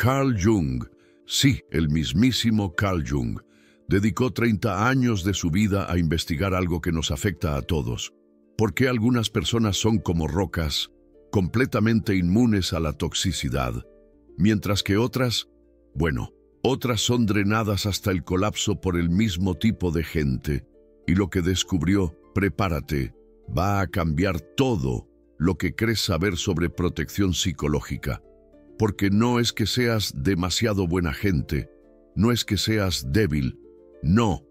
Carl Jung, sí, el mismísimo Carl Jung, dedicó 30 años de su vida a investigar algo que nos afecta a todos. ¿Por qué algunas personas son como rocas, completamente inmunes a la toxicidad, mientras que otras, otras son drenadas hasta el colapso por el mismo tipo de gente? Y lo que descubrió, prepárate, va a cambiar todo lo que crees saber sobre protección psicológica. Porque no es que seas demasiado buena gente, no es que seas débil, no.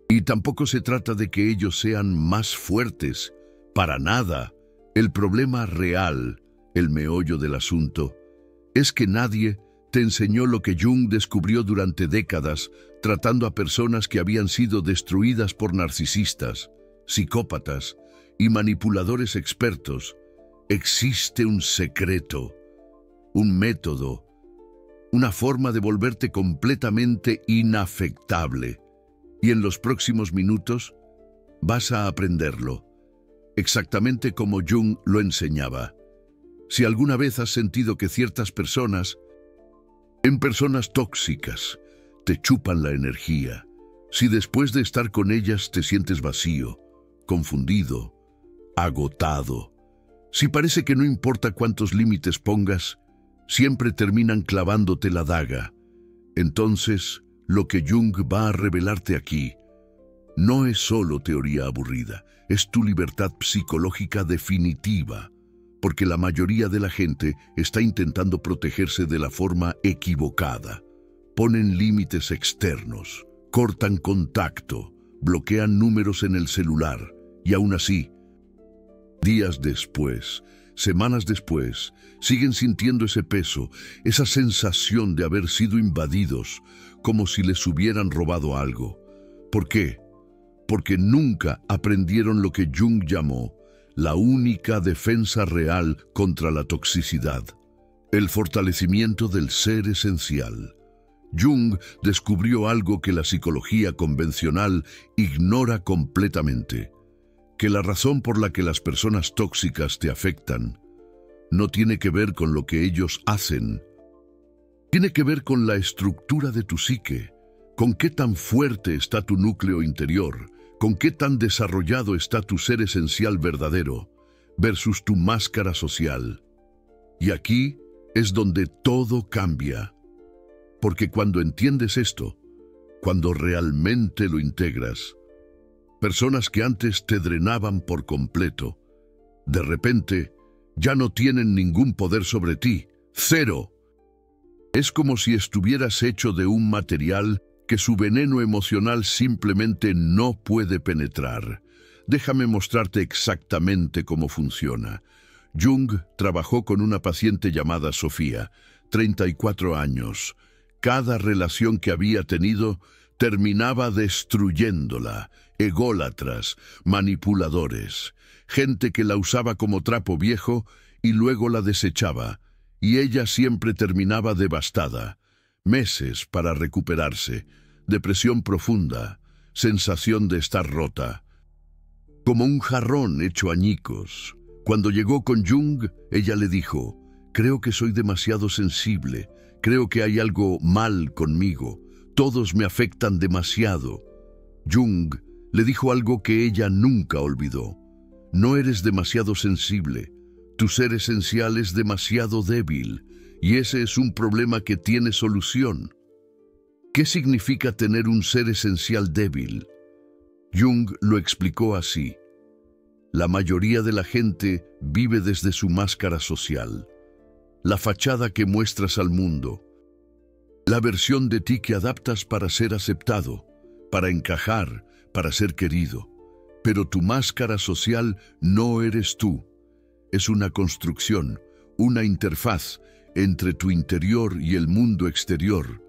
Y tampoco se trata de que ellos sean más fuertes, para nada. El problema real, el meollo del asunto, es que nadie te enseñó lo que Jung descubrió durante décadas, tratando a personas que habían sido destruidas por narcisistas, psicópatas y manipuladores expertos. Existe un secreto, un método, una forma de volverte completamente inafectable. Y en los próximos minutos vas a aprenderlo, exactamente como Jung lo enseñaba. Si alguna vez has sentido que ciertas personas, personas tóxicas, te chupan la energía, si después de estar con ellas te sientes vacío, confundido, agotado, si parece que no importa cuántos límites pongas, siempre terminan clavándote la daga, entonces lo que Jung va a revelarte aquí no es solo teoría aburrida, es tu libertad psicológica definitiva, porque la mayoría de la gente está intentando protegerse de la forma equivocada. Ponen límites externos, cortan contacto, bloquean números en el celular, y aún así, días después, semanas después, siguen sintiendo ese peso, esa sensación de haber sido invadidos, como si les hubieran robado algo. ¿Por qué? Porque nunca aprendieron lo que Jung llamó la única defensa real contra la toxicidad, el fortalecimiento del ser esencial. Jung descubrió algo que la psicología convencional ignora completamente, que la razón por la que las personas tóxicas te afectan no tiene que ver con lo que ellos hacen, tiene que ver con la estructura de tu psique, con qué tan fuerte está tu núcleo interior, con qué tan desarrollado está tu ser esencial verdadero versus tu máscara social. Y aquí es donde todo cambia, porque cuando entiendes esto, cuando realmente lo integras, personas que antes te drenaban por completo, de repente ya no tienen ningún poder sobre ti, cero. Es como si estuvieras hecho de un material que su veneno emocional simplemente no puede penetrar. Déjame mostrarte exactamente cómo funciona. Jung trabajó con una paciente llamada Sofía, 34 años. Cada relación que había tenido terminaba destruyéndola. Ególatras, manipuladores, gente que la usaba como trapo viejo y luego la desechaba, y ella siempre terminaba devastada. Meses para recuperarse, depresión profunda, sensación de estar rota, como un jarrón hecho añicos. Cuando llegó con Jung, ella le dijo: creo que soy demasiado sensible, creo que hay algo mal conmigo, todos me afectan demasiado. Jung le dijo algo que ella nunca olvidó: no eres demasiado sensible, tu ser esencial es demasiado débil, y ese es un problema que tiene solución. ¿Qué significa tener un ser esencial débil? Jung lo explicó así: la mayoría de la gente vive desde su máscara social, la fachada que muestras al mundo, la versión de ti que adaptas para ser aceptado, para encajar, para ser querido. Pero tu máscara social no eres tú. Es una construcción, una interfaz entre tu interior y el mundo exterior.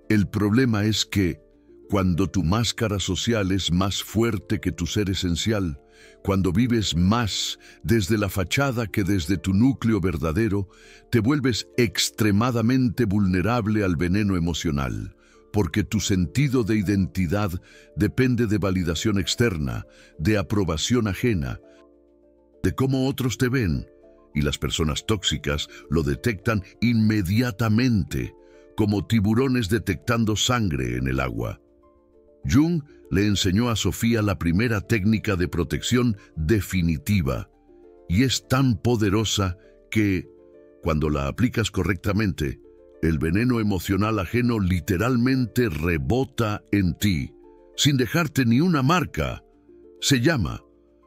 El problema es que, cuando tu máscara social es más fuerte que tu ser esencial, cuando vives más desde la fachada que desde tu núcleo verdadero, te vuelves extremadamente vulnerable al veneno emocional, porque tu sentido de identidad depende de validación externa, de aprobación ajena, de cómo otros te ven. y las personas tóxicas lo detectan inmediatamente, como tiburones detectando sangre en el agua. Jung le enseñó a Sofía la primera técnica de protección definitiva, y es tan poderosa que, cuando la aplicas correctamente, el veneno emocional ajeno literalmente rebota en ti, sin dejarte ni una marca. Se llama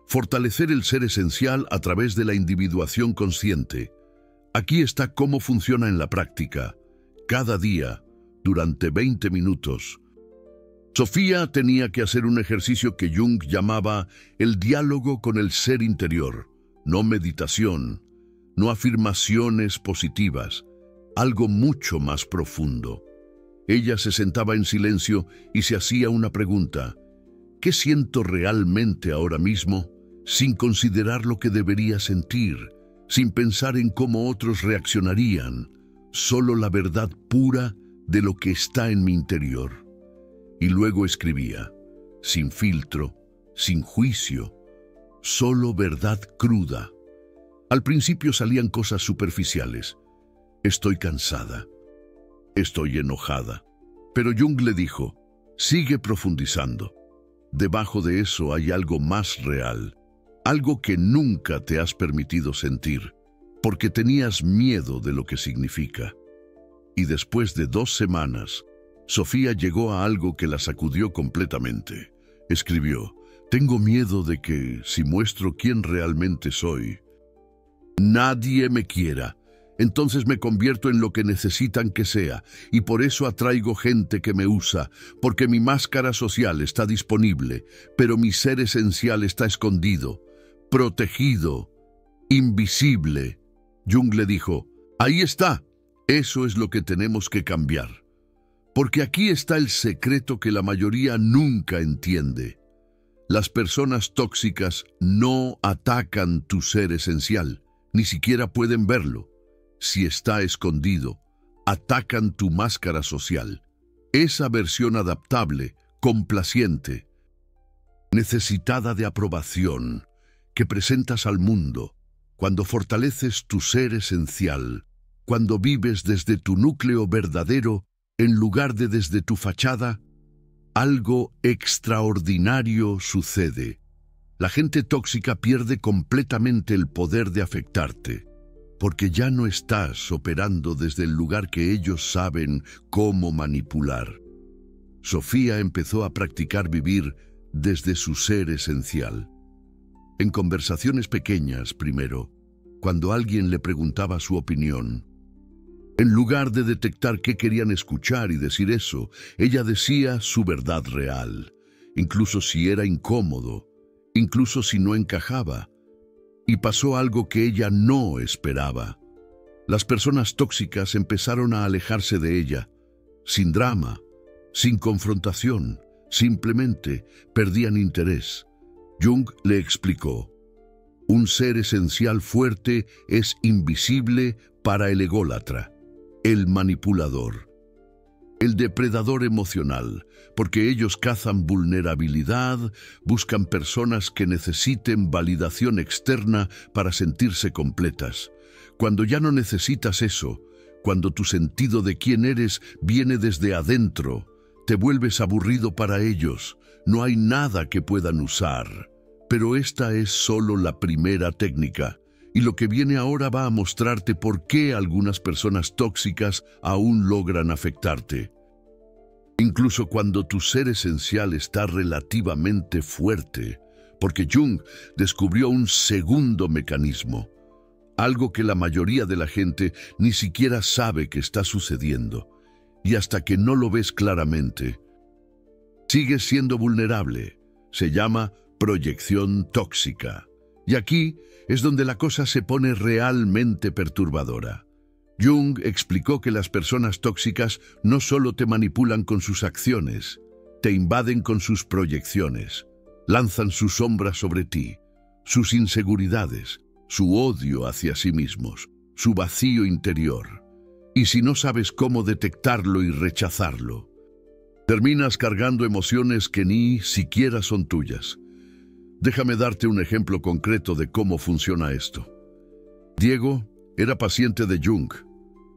fortalecer el ser esencial a través de la individuación consciente. Aquí está cómo funciona en la práctica. Cada día, durante 20 minutos. Sofía tenía que hacer un ejercicio que Jung llamaba el diálogo con el ser interior. No meditación, no afirmaciones positivas, algo mucho más profundo. Ella se sentaba en silencio y se hacía una pregunta: ¿qué siento realmente ahora mismo? Sin considerar lo que debería sentir, sin pensar en cómo otros reaccionarían, solo la verdad pura de lo que está en mi interior. Y luego escribía, sin filtro, sin juicio, solo verdad cruda. Al principio salían cosas superficiales. Estoy cansada. Estoy enojada. Pero Jung le dijo, sigue profundizando. Debajo de eso hay algo más real, algo que nunca te has permitido sentir, porque tenías miedo de lo que significa. Y después de 2 semanas, Sofía llegó a algo que la sacudió completamente. Escribió, tengo miedo de que, si muestro quién realmente soy, nadie me quiera. Entonces me convierto en lo que necesitan que sea, y por eso atraigo gente que me usa, porque mi máscara social está disponible, pero mi ser esencial está escondido, protegido, invisible. Jung le dijo, ahí está, eso es lo que tenemos que cambiar. Porque aquí está el secreto que la mayoría nunca entiende. Las personas tóxicas no atacan tu ser esencial, ni siquiera pueden verlo. Si está escondido, atacan tu máscara social, esa versión adaptable, complaciente, necesitada de aprobación, que presentas al mundo. Cuando fortaleces tu ser esencial, cuando vives desde tu núcleo verdadero, en lugar de desde tu fachada, algo extraordinario sucede. La gente tóxica pierde completamente el poder de afectarte, porque ya no estás operando desde el lugar que ellos saben cómo manipular. Sofía empezó a practicar vivir desde su ser esencial. En conversaciones pequeñas, primero, cuando alguien le preguntaba su opinión, en lugar de detectar qué querían escuchar y decir eso, ella decía su verdad real, incluso si era incómodo, incluso si no encajaba. Y pasó algo que ella no esperaba. Las personas tóxicas empezaron a alejarse de ella, sin drama, sin confrontación, simplemente perdían interés. Jung le explicó, un ser esencial fuerte es invisible para el ególatra, el manipulador, el depredador emocional, porque ellos cazan vulnerabilidad, buscan personas que necesiten validación externa para sentirse completas. Cuando ya no necesitas eso, cuando tu sentido de quién eres viene desde adentro, te vuelves aburrido para ellos, no hay nada que puedan usar. Pero esta es solo la primera técnica, y lo que viene ahora va a mostrarte por qué algunas personas tóxicas aún logran afectarte. Incluso cuando tu ser esencial está relativamente fuerte, porque Jung descubrió un segundo mecanismo, algo que la mayoría de la gente ni siquiera sabe que está sucediendo, y hasta que no lo ves claramente, sigues siendo vulnerable. Se llama proyección tóxica. Y aquí es donde la cosa se pone realmente perturbadora. Jung explicó que las personas tóxicas no solo te manipulan con sus acciones, te invaden con sus proyecciones, lanzan su sombra sobre ti, sus inseguridades, su odio hacia sí mismos, su vacío interior. Y si no sabes cómo detectarlo y rechazarlo, terminas cargando emociones que ni siquiera son tuyas. Déjame darte un ejemplo concreto de cómo funciona esto. Diego era paciente de Jung,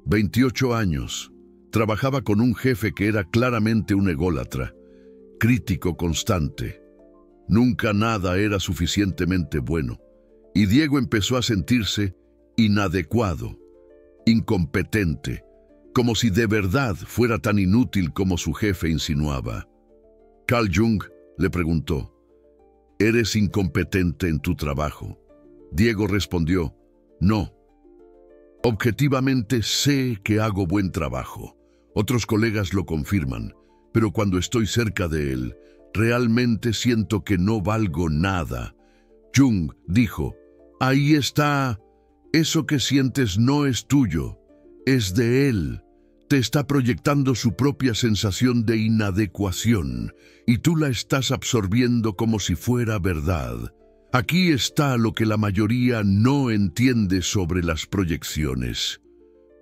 28 años. Trabajaba con un jefe que era claramente un ególatra, crítico constante. Nunca nada era suficientemente bueno, y Diego empezó a sentirse inadecuado, incompetente, como si de verdad fuera tan inútil como su jefe insinuaba. Carl Jung le preguntó: ¿eres incompetente en tu trabajo? Diego respondió: no. Objetivamente sé que hago buen trabajo. Otros colegas lo confirman, pero cuando estoy cerca de él, realmente siento que no valgo nada. Jung dijo: ahí está. Eso que sientes no es tuyo, es de él. Te está proyectando su propia sensación de inadecuación, y tú la estás absorbiendo como si fuera verdad. Aquí está lo que la mayoría no entiende sobre las proyecciones.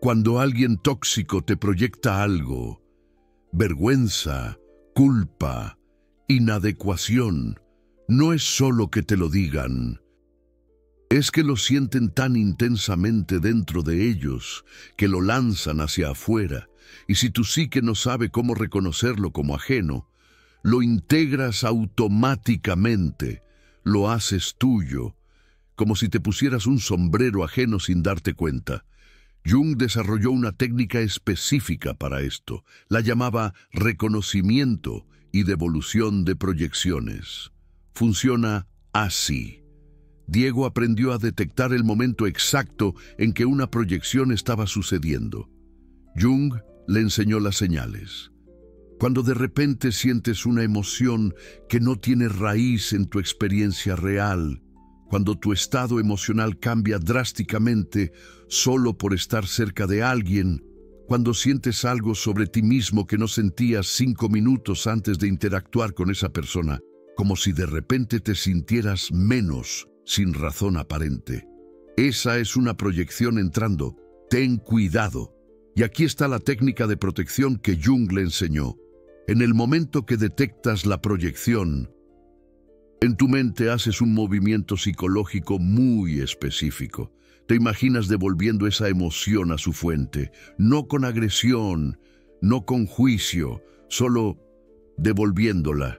Cuando alguien tóxico te proyecta algo, vergüenza, culpa, inadecuación, no es solo que te lo digan. Es que lo sienten tan intensamente dentro de ellos que lo lanzan hacia afuera, y si tu psique no sabe cómo reconocerlo como ajeno, lo integras automáticamente, lo haces tuyo, como si te pusieras un sombrero ajeno sin darte cuenta. Jung desarrolló una técnica específica para esto. La llamaba reconocimiento y devolución de proyecciones. Funciona así. Diego aprendió a detectar el momento exacto en que una proyección estaba sucediendo. Jung le enseñó las señales. Cuando de repente sientes una emoción que no tiene raíz en tu experiencia real, cuando tu estado emocional cambia drásticamente solo por estar cerca de alguien, cuando sientes algo sobre ti mismo que no sentías 5 minutos antes de interactuar con esa persona, como si de repente te sintieras menos sin razón aparente. Esa es una proyección entrando. Ten cuidado. Y aquí está la técnica de protección que Jung le enseñó. En el momento que detectas la proyección, en tu mente haces un movimiento psicológico muy específico. Te imaginas devolviendo esa emoción a su fuente, no con agresión, no con juicio, solo devolviéndola.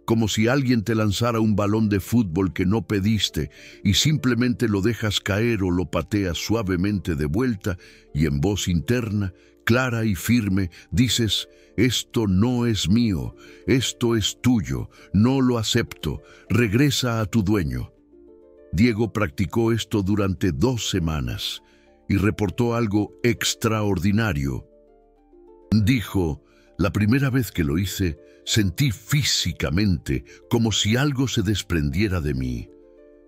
Como si alguien te lanzara un balón de fútbol que no pediste y simplemente lo dejas caer o lo pateas suavemente de vuelta y en voz interna, clara y firme, dices: esto no es mío, esto es tuyo, no lo acepto, regresa a tu dueño. Diego practicó esto durante 2 semanas y reportó algo extraordinario. Dijo: la primera vez que lo hice, sentí físicamente como si algo se desprendiera de mí,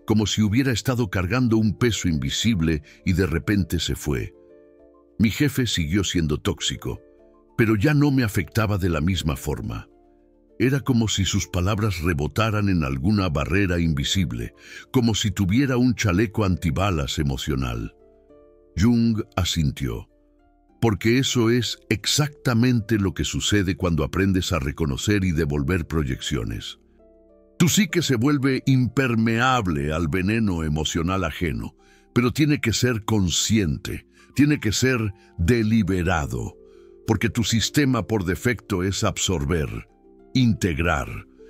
como si hubiera estado cargando un peso invisible y de repente se fue. Mi jefe siguió siendo tóxico, pero ya no me afectaba de la misma forma. Era como si sus palabras rebotaran en alguna barrera invisible, como si tuviera un chaleco antibalas emocional. Jung asintió. Porque eso es exactamente lo que sucede cuando aprendes a reconocer y devolver proyecciones. Tu psique se vuelve impermeable al veneno emocional ajeno, pero tiene que ser consciente, tiene que ser deliberado, porque tu sistema por defecto es absorber, integrar,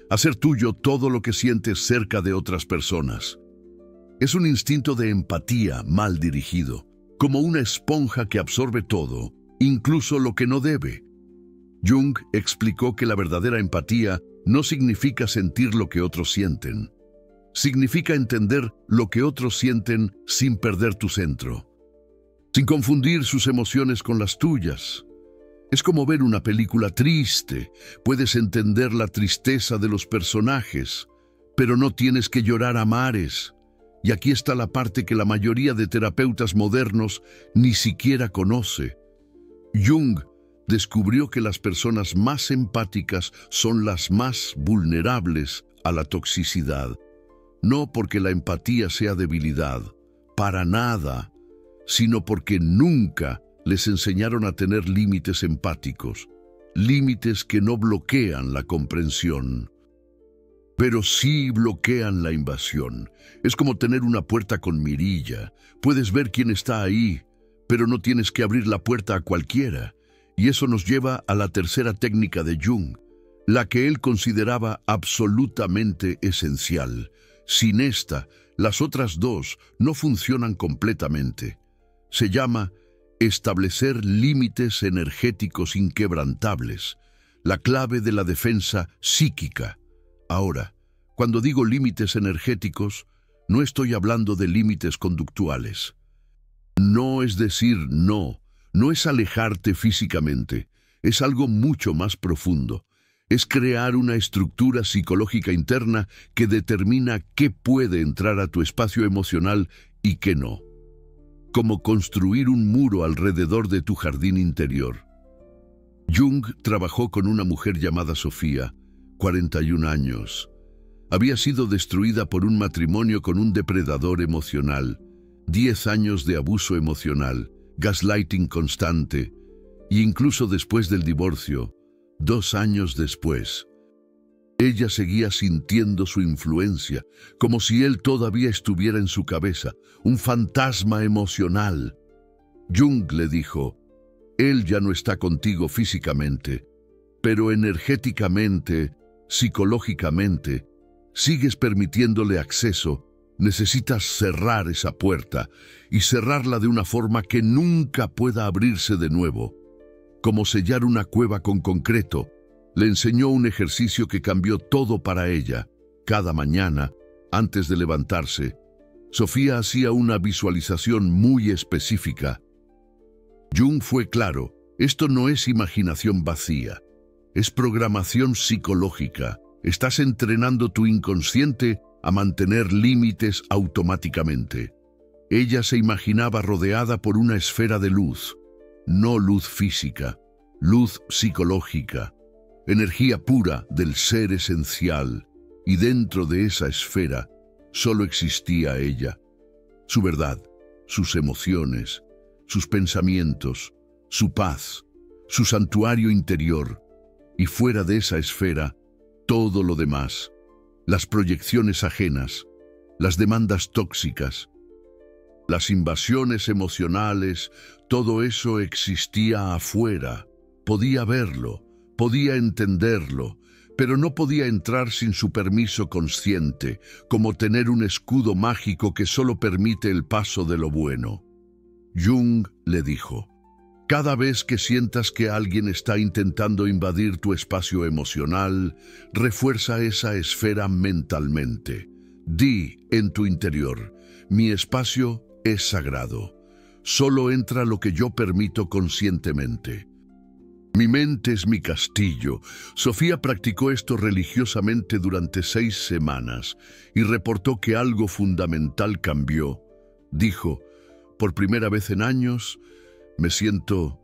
hacer tuyo todo lo que sientes cerca de otras personas. Es un instinto de empatía mal dirigido, como una esponja que absorbe todo, incluso lo que no debe. Jung explicó que la verdadera empatía no significa sentir lo que otros sienten. Significa entender lo que otros sienten sin perder tu centro, sin confundir sus emociones con las tuyas. Es como ver una película triste. Puedes entender la tristeza de los personajes, pero no tienes que llorar a mares. Y aquí está la parte que la mayoría de terapeutas modernos ni siquiera conoce. Jung descubrió que las personas más empáticas son las más vulnerables a la toxicidad. No porque la empatía sea debilidad, para nada, sino porque nunca les enseñaron a tener límites empáticos, límites que no bloquean la comprensión. pero sí bloquean la invasión. Es como tener una puerta con mirilla. Puedes ver quién está ahí, pero no tienes que abrir la puerta a cualquiera. Y eso nos lleva a la tercera técnica de Jung, la que él consideraba absolutamente esencial. Sin esta, las otras dos no funcionan completamente. Se llama establecer límites energéticos inquebrantables, la clave de la defensa psíquica. Ahora, cuando digo límites energéticos, no estoy hablando de límites conductuales. No es decir no es alejarte físicamente, es algo mucho más profundo. Es crear una estructura psicológica interna que determina qué puede entrar a tu espacio emocional y qué no. Como construir un muro alrededor de tu jardín interior. Jung trabajó con una mujer llamada Sofía, 41 años. Había sido destruida por un matrimonio con un depredador emocional, 10 años de abuso emocional, gaslighting constante, e incluso después del divorcio, 2 años después, ella seguía sintiendo su influencia, como si él todavía estuviera en su cabeza, un fantasma emocional. Jung le dijo, él ya no está contigo físicamente, pero energéticamente, psicológicamente, sigues permitiéndole acceso. Necesitas cerrar esa puerta y cerrarla de una forma que nunca pueda abrirse de nuevo. Como sellar una cueva con concreto. Le enseñó un ejercicio que cambió todo para ella. Cada mañana, antes de levantarse, Sofía hacía una visualización muy específica. Jung fue claro, esto no es imaginación vacía, es programación psicológica. Estás entrenando tu inconsciente a mantener límites automáticamente. Ella se imaginaba rodeada por una esfera de luz, no luz física, luz psicológica, energía pura del ser esencial, y dentro de esa esfera solo existía ella, su verdad, sus emociones, sus pensamientos, su paz, su santuario interior, y fuera de esa esfera, todo lo demás, las proyecciones ajenas, las demandas tóxicas, las invasiones emocionales, todo eso existía afuera. Podía verlo, podía entenderlo, pero no podía entrar sin su permiso consciente, como tener un escudo mágico que solo permite el paso de lo bueno. Jung le dijo, cada vez que sientas que alguien está intentando invadir tu espacio emocional, refuerza esa esfera mentalmente. Di en tu interior, mi espacio es sagrado. Solo entra lo que yo permito conscientemente. Mi mente es mi castillo. Sofía practicó esto religiosamente durante 6 semanas y reportó que algo fundamental cambió. Dijo, por primera vez en años, me siento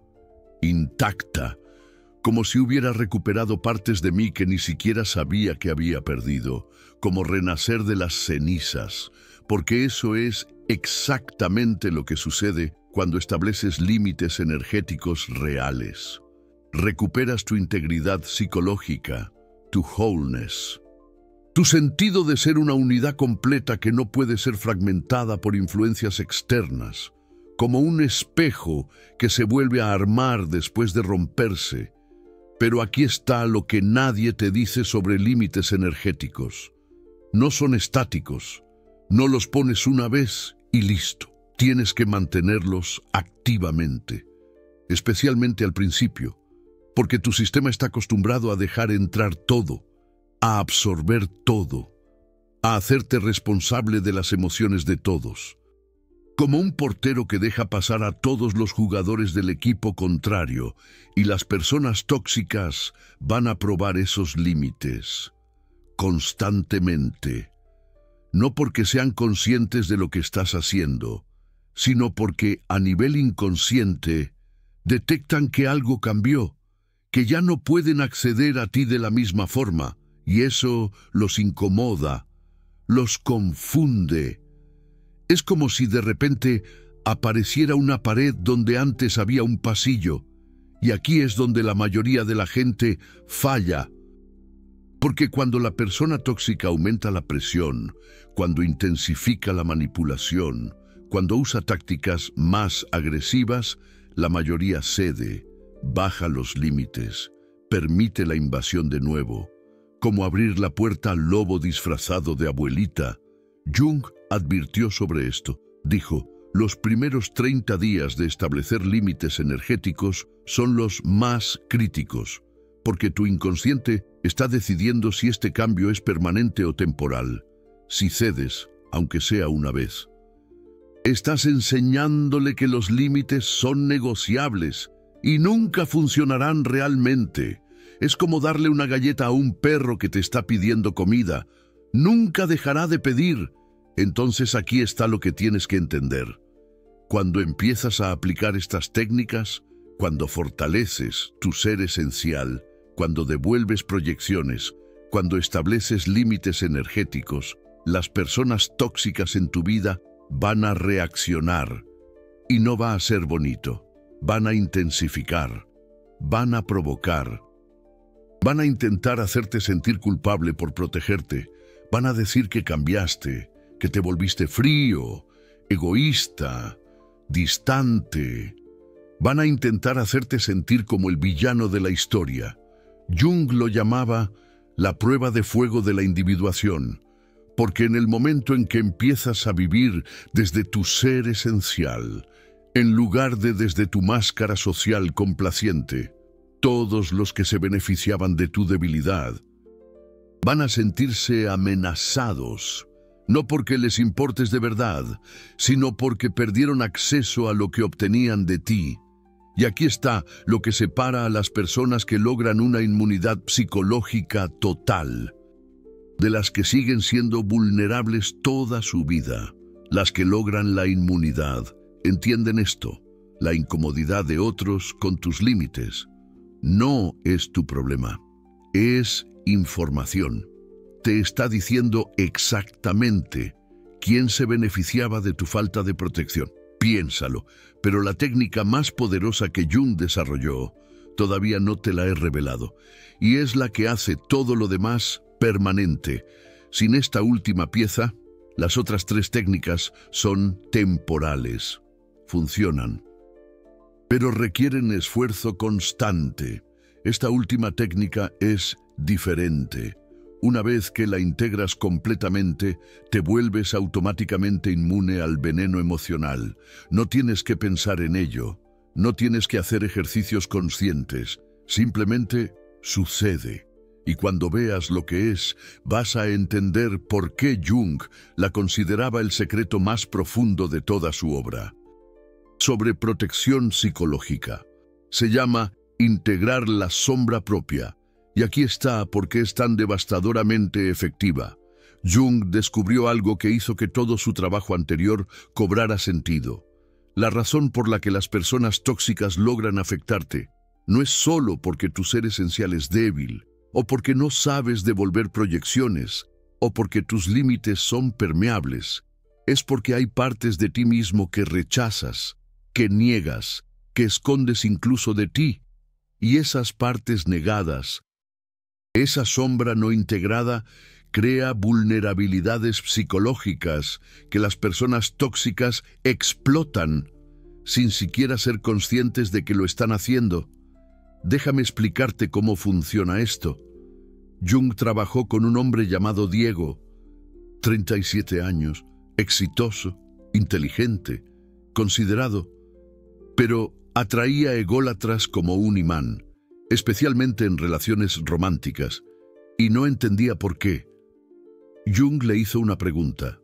intacta, como si hubiera recuperado partes de mí que ni siquiera sabía que había perdido, como renacer de las cenizas, porque eso es exactamente lo que sucede cuando estableces límites energéticos reales. Recuperas tu integridad psicológica, tu wholeness, tu sentido de ser una unidad completa que no puede ser fragmentada por influencias externas, como un espejo que se vuelve a armar después de romperse. Pero aquí está lo que nadie te dice sobre límites energéticos. No son estáticos, no los pones una vez y listo. Tienes que mantenerlos activamente, especialmente al principio, porque tu sistema está acostumbrado a dejar entrar todo, a absorber todo, a hacerte responsable de las emociones de todos. Como un portero que deja pasar a todos los jugadores del equipo contrario, y las personas tóxicas van a probar esos límites constantemente. No porque sean conscientes de lo que estás haciendo, sino porque a nivel inconsciente detectan que algo cambió, que ya no pueden acceder a ti de la misma forma, y eso los incomoda, los confunde. Es como si de repente apareciera una pared donde antes había un pasillo, y aquí es donde la mayoría de la gente falla. Porque cuando la persona tóxica aumenta la presión, cuando intensifica la manipulación, cuando usa tácticas más agresivas, la mayoría cede, baja los límites, permite la invasión de nuevo. Como abrir la puerta al lobo disfrazado de abuelita. Jung advirtió sobre esto. Dijo, los primeros 30 días de establecer límites energéticos son los más críticos, porque tu inconsciente está decidiendo si este cambio es permanente o temporal. Si cedes, aunque sea una vez, estás enseñándole que los límites son negociables y nunca funcionarán realmente. Es como darle una galleta a un perro que te está pidiendo comida. Nunca dejará de pedir. Entonces aquí está lo que tienes que entender. Cuando empiezas a aplicar estas técnicas, cuando fortaleces tu ser esencial, cuando devuelves proyecciones, cuando estableces límites energéticos, las personas tóxicas en tu vida van a reaccionar. Y no va a ser bonito. Van a intensificar. Van a provocar. Van a intentar hacerte sentir culpable por protegerte. Van a decir que cambiaste, que te volviste frío, egoísta, distante. Van a intentar hacerte sentir como el villano de la historia. Jung lo llamaba la prueba de fuego de la individuación, porque en el momento en que empiezas a vivir desde tu ser esencial, en lugar de desde tu máscara social complaciente, todos los que se beneficiaban de tu debilidad van a sentirse amenazados, no porque les importes de verdad, sino porque perdieron acceso a lo que obtenían de ti. Y aquí está lo que separa a las personas que logran una inmunidad psicológica total, de las que siguen siendo vulnerables toda su vida. Las que logran la inmunidad entienden esto: la incomodidad de otros con tus límites no es tu problema, es información. Te está diciendo exactamente quién se beneficiaba de tu falta de protección. Piénsalo, pero la técnica más poderosa que Jung desarrolló todavía no te la he revelado, y es la que hace todo lo demás permanente. Sin esta última pieza, las otras 3 técnicas son temporales. Funcionan, pero requieren esfuerzo constante. Esta última técnica es diferente. Una vez que la integras completamente, te vuelves automáticamente inmune al veneno emocional. No tienes que pensar en ello, no tienes que hacer ejercicios conscientes, simplemente sucede. Y cuando veas lo que es, vas a entender por qué Jung la consideraba el secreto más profundo de toda su obra. Sobre protección psicológica. Se llama integrar la sombra propia. Y aquí está por qué es tan devastadoramente efectiva. Jung descubrió algo que hizo que todo su trabajo anterior cobrara sentido. La razón por la que las personas tóxicas logran afectarte no es solo porque tu ser esencial es débil, o porque no sabes devolver proyecciones, o porque tus límites son permeables. Es porque hay partes de ti mismo que rechazas, que niegas, que escondes incluso de ti. Y esas partes negadas, esa sombra no integrada, crea vulnerabilidades psicológicas que las personas tóxicas explotan sin siquiera ser conscientes de que lo están haciendo. Déjame explicarte cómo funciona esto. Jung trabajó con un hombre llamado Diego, 37 años, exitoso, inteligente, considerado, pero atraía ególatras como un imán, especialmente en relaciones románticas, y no entendía por qué. Jung le hizo una pregunta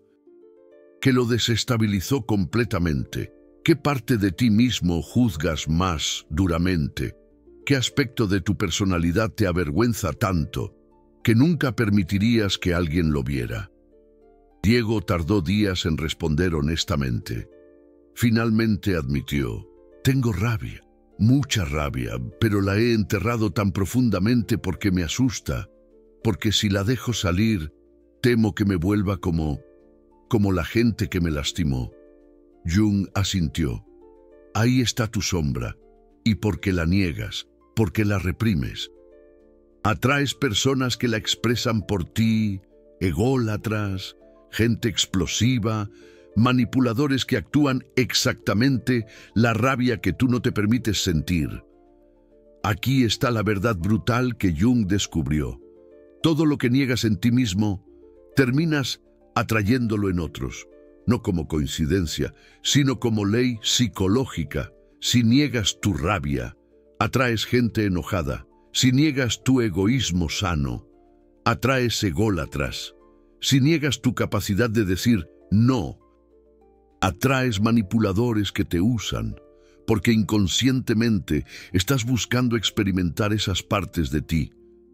que lo desestabilizó completamente. ¿Qué parte de ti mismo juzgas más duramente? ¿Qué aspecto de tu personalidad te avergüenza tanto que nunca permitirías que alguien lo viera? Diego tardó días en responder honestamente. Finalmente admitió: tengo rabia, mucha rabia, pero la he enterrado tan profundamente porque me asusta, porque si la dejo salir, temo que me vuelva como la gente que me lastimó. Jung asintió. Ahí está tu sombra, y porque la niegas, porque la reprimes. Atraes personas que la expresan por ti, ególatras, gente explosiva, manipuladores que actúan exactamente la rabia que tú no te permites sentir. Aquí está la verdad brutal que Jung descubrió. Todo lo que niegas en ti mismo, terminas atrayéndolo en otros, no como coincidencia, sino como ley psicológica. Si niegas tu rabia, atraes gente enojada. Si niegas tu egoísmo sano, atraes ególatras. Si niegas tu capacidad de decir no, atraes manipuladores que te usan, porque inconscientemente estás buscando experimentar esas partes de ti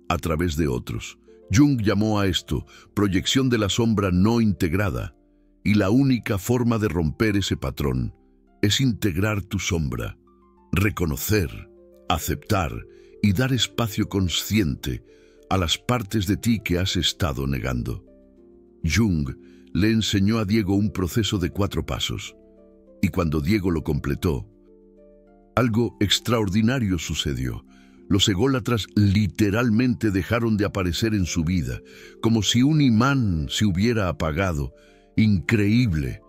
a través de otros. Jung llamó a esto proyección de la sombra no integrada, y la única forma de romper ese patrón es integrar tu sombra, reconocer, aceptar y dar espacio consciente a las partes de ti que has estado negando. Jung le enseñó a Diego un proceso de 4 pasos, y cuando Diego lo completó, algo extraordinario sucedió. Los ególatras literalmente dejaron de aparecer en su vida, como si un imán se hubiera apagado. Increíble.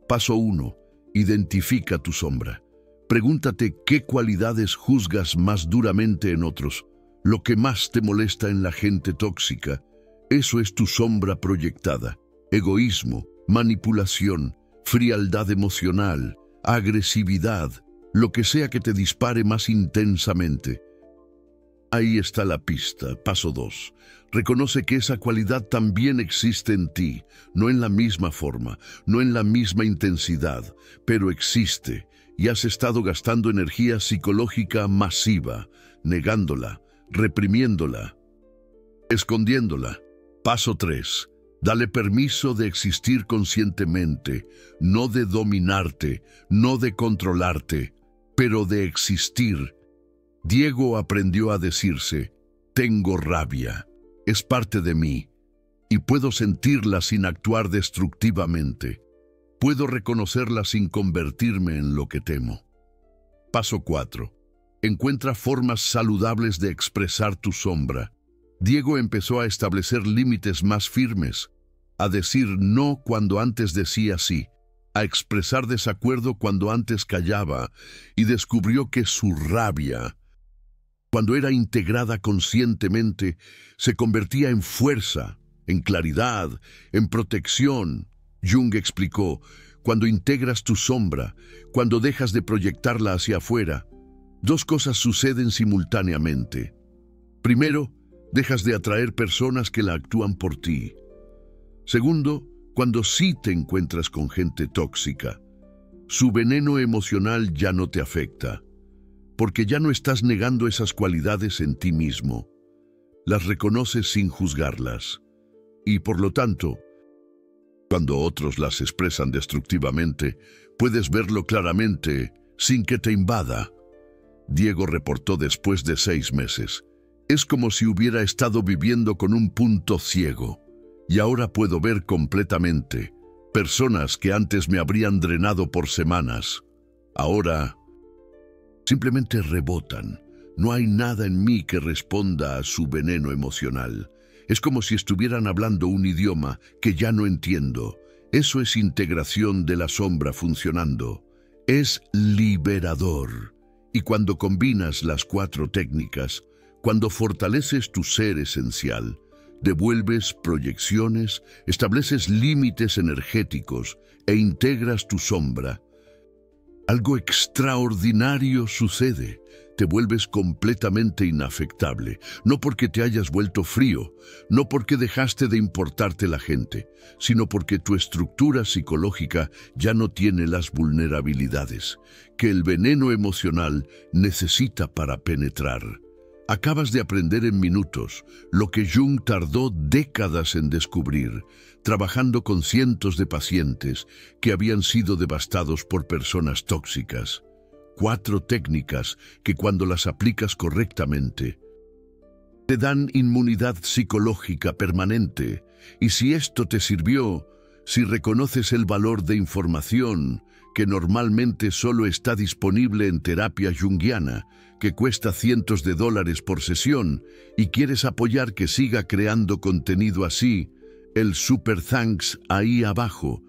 Paso 1. Identifica tu sombra. Pregúntate qué cualidades juzgas más duramente en otros. Lo que más te molesta en la gente tóxica, eso es tu sombra proyectada. Egoísmo, manipulación, frialdad emocional, agresividad, lo que sea que te dispare más intensamente. Ahí está la pista. Paso 2. Reconoce que esa cualidad también existe en ti, no en la misma forma, no en la misma intensidad, pero existe, y has estado gastando energía psicológica masiva, negándola, reprimiéndola, escondiéndola. Paso 3. Dale permiso de existir conscientemente, no de dominarte, no de controlarte, pero de existir. Diego aprendió a decirse, tengo rabia, es parte de mí, y puedo sentirla sin actuar destructivamente. Puedo reconocerla sin convertirme en lo que temo. Paso 4. Encuentra formas saludables de expresar tu sombra. Diego empezó a establecer límites más firmes, a decir no cuando antes decía sí, a expresar desacuerdo cuando antes callaba, y descubrió que su rabia, cuando era integrada conscientemente, se convertía en fuerza, en claridad, en protección. Jung explicó, cuando integras tu sombra, cuando dejas de proyectarla hacia afuera, 2 cosas suceden simultáneamente. Primero, dejas de atraer personas que la actúan por ti. Segundo, cuando sí te encuentras con gente tóxica, su veneno emocional ya no te afecta, porque ya no estás negando esas cualidades en ti mismo. Las reconoces sin juzgarlas. Y por lo tanto, cuando otros las expresan destructivamente, puedes verlo claramente, sin que te invada. Diego reportó después de 6 meses. Es como si hubiera estado viviendo con un punto ciego. Y ahora puedo ver completamente. Personas que antes me habrían drenado por semanas, ahora simplemente rebotan. No hay nada en mí que responda a su veneno emocional. Es como si estuvieran hablando un idioma que ya no entiendo. Eso es integración de la sombra funcionando. Es liberador. Y cuando combinas las 4 técnicas, cuando fortaleces tu ser esencial, devuelves proyecciones, estableces límites energéticos e integras tu sombra, algo extraordinario sucede. Te vuelves completamente inafectable, no porque te hayas vuelto frío, no porque dejaste de importarte la gente, sino porque tu estructura psicológica ya no tiene las vulnerabilidades que el veneno emocional necesita para penetrar. Acabas de aprender en minutos lo que Jung tardó décadas en descubrir, trabajando con cientos de pacientes que habían sido devastados por personas tóxicas. 4 técnicas que cuando las aplicas correctamente, te dan inmunidad psicológica permanente. Y si esto te sirvió, si reconoces el valor de información que normalmente solo está disponible en terapia junguiana, que cuesta cientos de dólares por sesión, y quieres apoyar que siga creando contenido así, el super thanks ahí abajo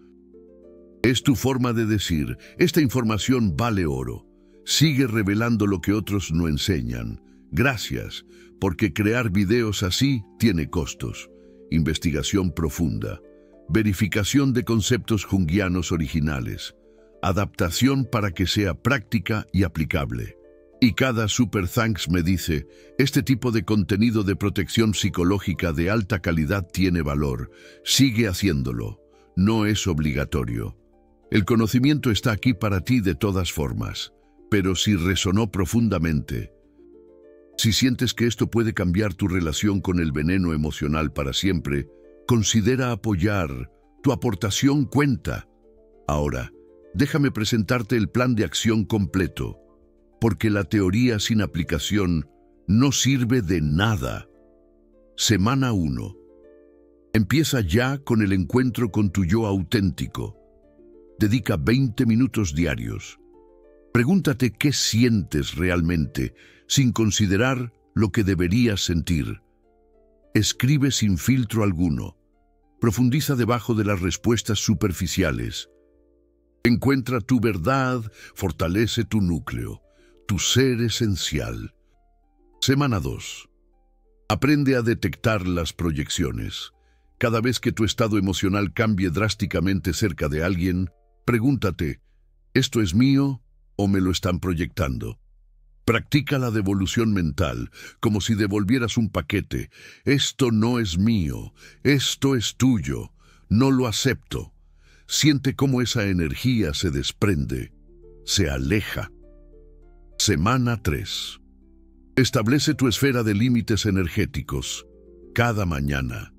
es tu forma de decir: esta información vale oro. Sigue revelando lo que otros no enseñan. Gracias, porque crear videos así tiene costos. Investigación profunda, verificación de conceptos junguianos originales, adaptación para que sea práctica y aplicable. Y cada super thanks me dice: este tipo de contenido de protección psicológica de alta calidad tiene valor. Sigue haciéndolo. No es obligatorio. El conocimiento está aquí para ti de todas formas, pero si resonó profundamente, si sientes que esto puede cambiar tu relación con el veneno emocional para siempre, considera apoyar. Tu aportación cuenta. Ahora, déjame presentarte el plan de acción completo, porque la teoría sin aplicación no sirve de nada. Semana 1. Empieza ya con el encuentro con tu yo auténtico. Dedica 20 minutos diarios. Pregúntate qué sientes realmente, sin considerar lo que deberías sentir. Escribe sin filtro alguno. Profundiza debajo de las respuestas superficiales. Encuentra tu verdad, fortalece tu núcleo, tu ser esencial. Semana 2. Aprende a detectar las proyecciones. Cada vez que tu estado emocional cambie drásticamente cerca de alguien, pregúntate: ¿esto es mío o me lo están proyectando? Practica la devolución mental, como si devolvieras un paquete. Esto no es mío, esto es tuyo, no lo acepto. Siente cómo esa energía se desprende, se aleja. Semana 3. Establece tu esfera de límites energéticos cada mañana.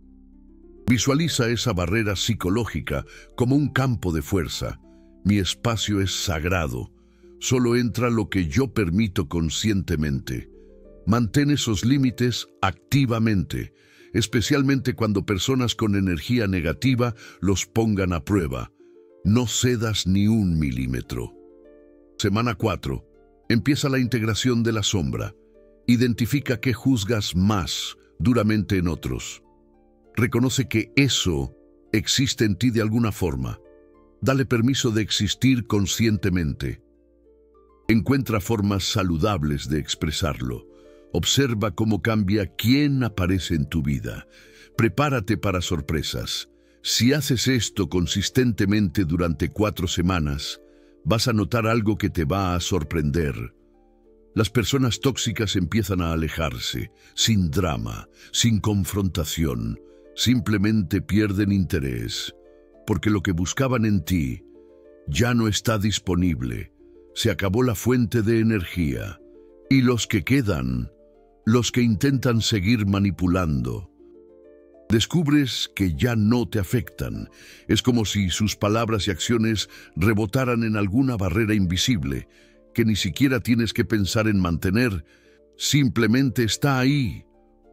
Visualiza esa barrera psicológica como un campo de fuerza. Mi espacio es sagrado. Solo entra lo que yo permito conscientemente. Mantén esos límites activamente, especialmente cuando personas con energía negativa los pongan a prueba. No cedas ni un milímetro. Semana 4. Empieza la integración de la sombra. Identifica qué juzgas más duramente en otros. Reconoce que eso existe en ti de alguna forma. Dale permiso de existir conscientemente. Encuentra formas saludables de expresarlo. Observa cómo cambia quién aparece en tu vida. Prepárate para sorpresas. Si haces esto consistentemente durante 4 semanas, vas a notar algo que te va a sorprender. Las personas tóxicas empiezan a alejarse, sin drama, sin confrontación. Simplemente pierden interés, porque lo que buscaban en ti ya no está disponible. Se acabó la fuente de energía. Y los que quedan, los que intentan seguir manipulando, descubres que ya no te afectan. Es como si sus palabras y acciones rebotaran en alguna barrera invisible, que ni siquiera tienes que pensar en mantener. Simplemente está ahí,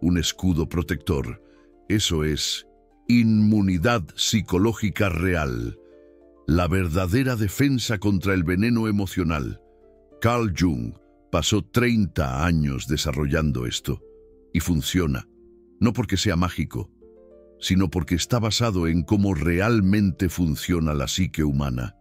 un escudo protector. Eso es inmunidad psicológica real, la verdadera defensa contra el veneno emocional. Carl Jung pasó 30 años desarrollando esto, y funciona, no porque sea mágico, sino porque está basado en cómo realmente funciona la psique humana.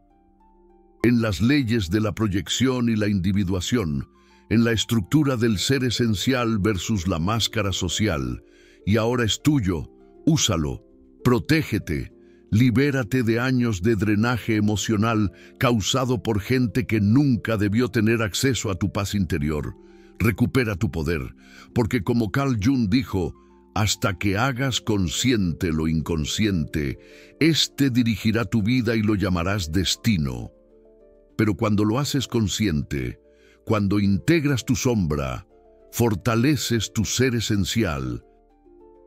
En las leyes de la proyección y la individuación, en la estructura del ser esencial versus la máscara social. Y ahora es tuyo, úsalo, protégete, libérate de años de drenaje emocional causado por gente que nunca debió tener acceso a tu paz interior. Recupera tu poder, porque como Carl Jung dijo, hasta que hagas consciente lo inconsciente, este dirigirá tu vida y lo llamarás destino. Pero cuando lo haces consciente, cuando integras tu sombra, fortaleces tu ser esencial,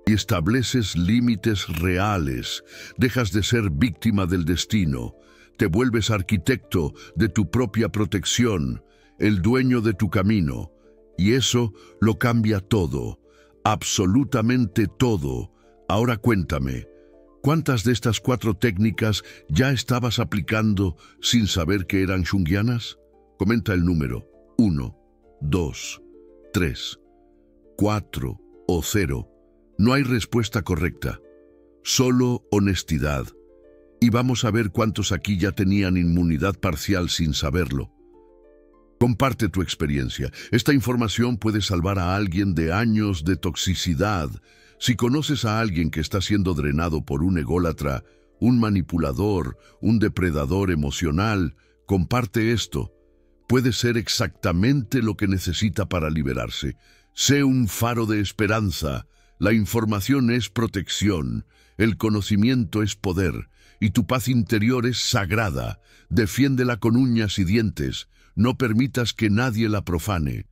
y estableces límites reales, dejas de ser víctima del destino, te vuelves arquitecto de tu propia protección, el dueño de tu camino, y eso lo cambia todo, absolutamente todo. Ahora cuéntame, ¿Cuántas de estas 4 técnicas ya estabas aplicando sin saber que eran junguianas? Comenta el número 1, 2, 3, 4 o 0. No hay respuesta correcta, solo honestidad. Y vamos a ver cuántos aquí ya tenían inmunidad parcial sin saberlo. Comparte tu experiencia. Esta información puede salvar a alguien de años de toxicidad. Si conoces a alguien que está siendo drenado por un ególatra, un manipulador, un depredador emocional, comparte esto. Puede ser exactamente lo que necesita para liberarse. Sé un faro de esperanza. La información es protección, el conocimiento es poder, y tu paz interior es sagrada. Defiéndela con uñas y dientes. No permitas que nadie la profane.